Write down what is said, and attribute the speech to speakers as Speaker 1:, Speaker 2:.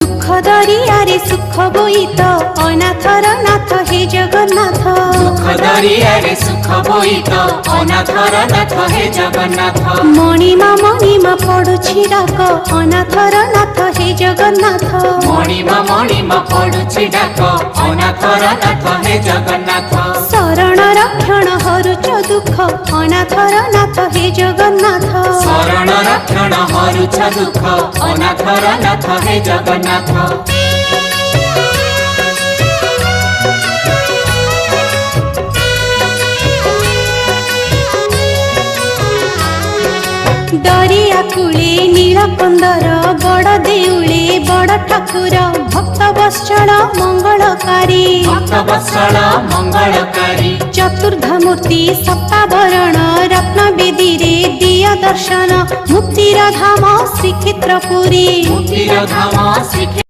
Speaker 1: दुख दरियारे सुख बोईत अनाथर नाथ हे जगन्नाथ।
Speaker 2: दुख दरियारे सुख बोईत अनाथर नाथ हे जगन्नाथ।
Speaker 1: मणिमा पडुछि डाक अनाथर नाथ हे जगन्नाथ।
Speaker 2: मणिमा पडुछि डाक अनाथर नाथ हे जगन्नाथ।
Speaker 1: शरण रक्षण हरुच दुख अनाथर नाथ हे जगन्नाथ।
Speaker 2: शरण रक्षण हरुच दुख अनाथर नाथ हे जगन्नाथ।
Speaker 1: दरिया कूले नीलकंदर बड़ देउले बड़ ठाकुर भक्त वत्सल मंगलकारी।
Speaker 2: भक्त वत्सल मंगलकारी।
Speaker 1: चतुर्धमूर्ति सप्तावरण रत्न बेदी रे दिय दर्शन मुक्तिर धाम श्रीक्षेत्रपुरी।
Speaker 2: मुक्तिर धाम श्री